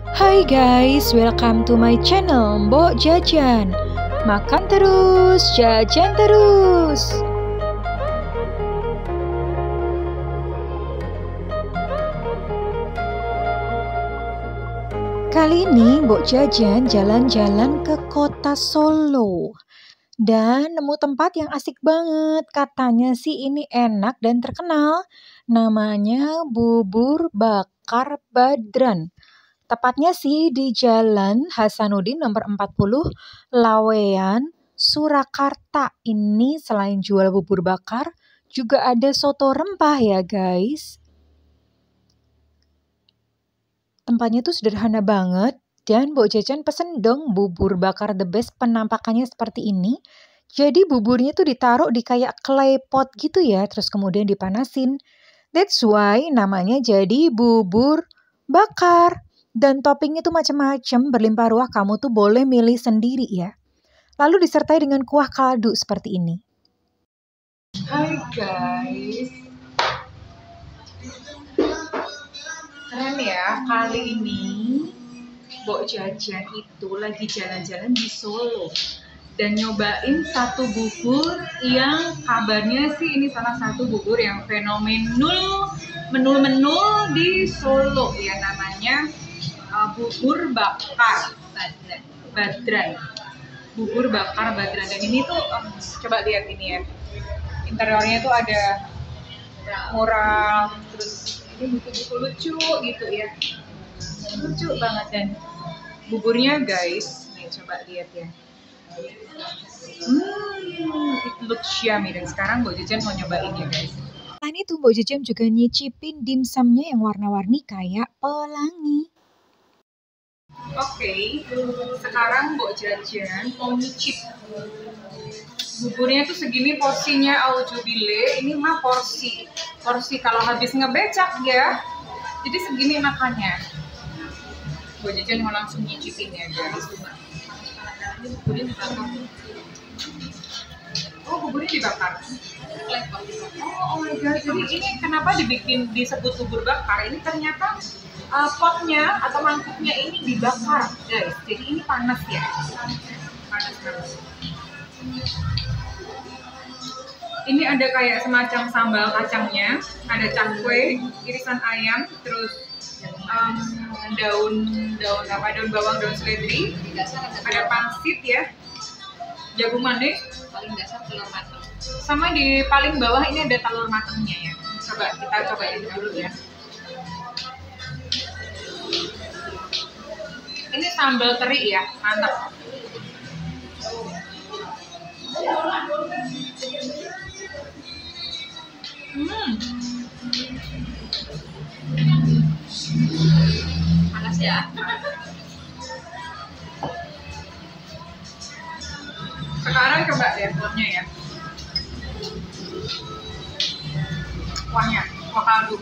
Hai guys, welcome to my channel Mbok Jajan. Makan terus, jajan terus. Kali ini Mbok Jajan jalan-jalan ke kota Solo dan nemu tempat yang asik banget. Katanya sih ini enak dan terkenal. Namanya Bubur Bakar Badran. Tepatnya sih di Jalan Hasanuddin nomor 40, Lawean, Surakarta. Ini selain jual bubur bakar, juga ada soto rempah ya guys. Tempatnya tuh sederhana banget dan Mbok Jajan pesen dong bubur bakar the best, penampakannya seperti ini. Jadi buburnya tuh ditaruh di kayak clay pot gitu ya, terus kemudian dipanasin. That's why namanya jadi bubur bakar. Dan toppingnya tuh macam-macam, berlimpah ruah, kamu tuh boleh milih sendiri ya. Lalu disertai dengan kuah kaldu seperti ini. Hai guys. Keren ya, kali ini Mbok Jajan itu lagi jalan-jalan di Solo. Dan nyobain satu bubur yang kabarnya sih ini salah satu bubur yang fenomenal menul di Solo ya, namanya bubur bakar Badran. Bubur bakar Badran. Dan ini tuh coba lihat ini ya. Interiornya tuh ada mural, terus ini buku-buku lucu gitu ya. Lucu banget. Dan buburnya guys, nih coba lihat ya. It looks yummy. Dan sekarang Mbok Jajan mau nyobain ya guys. Selain itu Mbok Jajan juga nyicipin dimsumnya yang warna-warni kayak pelangi. Oke, sekarang Mbok Jajan mau nyicip. Buburnya tuh segini porsinya, aujubile. Ini mah porsi kalau habis ngebecak ya. Jadi segini makannya. Mbok Jajan mau langsung nyicipin ya guys. Buburnya dibakar. Oh, buburnya dibakar. Oh my god, jadi ini kenapa disebut bubur bakar? Ini ternyata potnya atau mangkuknya ini dibakar guys, jadi ini panas ya, panas. Ini ada kayak semacam sambal kacangnya, ada cakwe, irisan ayam, terus daun bawang, daun seledri, ada pangsit ya, jagung manis, paling dasar telur matang, sama di paling bawah ini ada telur matangnya ya. Kita cobain dulu ya. Ini sambal teri ya, mantap. Panas ya. Sekarang coba deh kuahnya ya. Kuah kaldu.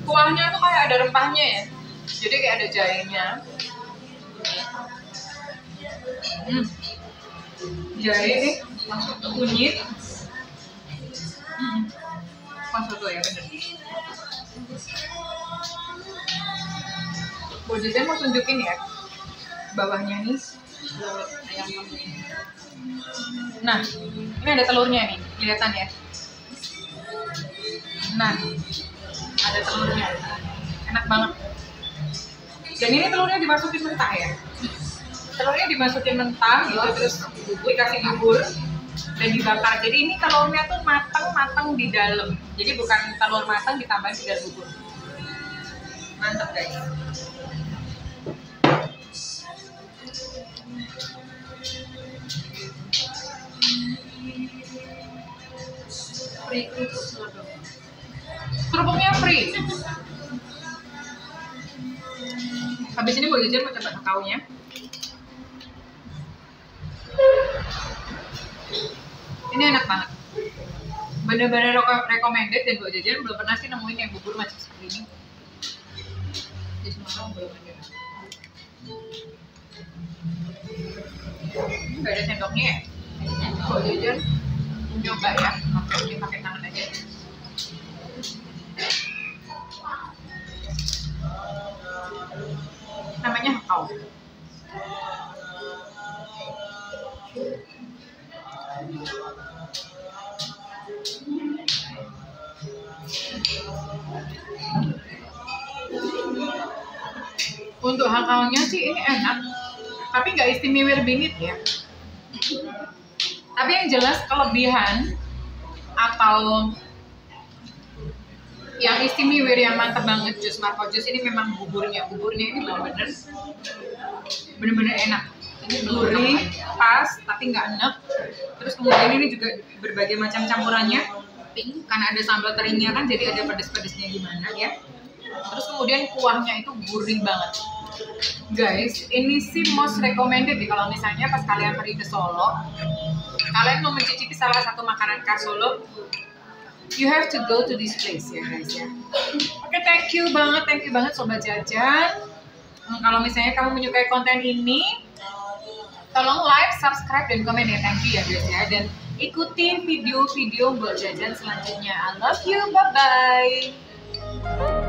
Kuahnya tuh kayak ada rempahnya ya, jadi kayak ada jahenya. Jahe nih masuk ke kunyit. Pas soto ya, bener. Mbok Jajan mau tunjukin ya bawahnya nih. Nah, ini ada telurnya nih, kelihatan ya. Nah, ada telurnya, enak banget. Dan ini telurnya dimasukin mentah ya. Telurnya dimasukin mentah gitu, terus dikasih bubur dan dibakar. Jadi ini telurnya tuh matang di dalam. Jadi bukan telur matang ditambahin di dalam bubur. Mantap guys. Free kerupuknya free. Habis ini Mbok Jajan mau coba kakaonya. Ini enak banget. Bener-bener recommended, dan Mbok Jajan belum pernah sih nemuin yang bubur macam seperti ini. Di Semarang belum ada. Nggak ada sendoknya ya? Mbok Jajan coba ya. Oke, ini pakai tangan aja. wow. Untuk hakaonya sih ini enak, tapi nggak istimewa bingit ya. Tapi yang jelas kelebihan atau yang istimewa yang mantap banget jus Marco Jus ini memang buburnya ini bener-bener enak. Ini gurih, pas, tapi nggak enak. Terus kemudian ini juga berbagai macam campurannya, karena ada sambal terinya kan, jadi ada pedes-pedesnya gimana ya. Terus kemudian kuahnya itu gurih banget. Guys, ini sih most recommended nih kalau misalnya pas kalian pergi ke Solo, kalian mau mencicipi salah satu makanan khas Solo, you have to go to this place ya guys ya. Oke, thank you banget Sobat Jajan. Kalau misalnya kamu menyukai konten ini, tolong like, subscribe, dan komen ya. Thank you ya guys ya. Dan ikuti video-video Mbok Jajan selanjutnya. I love you, bye-bye.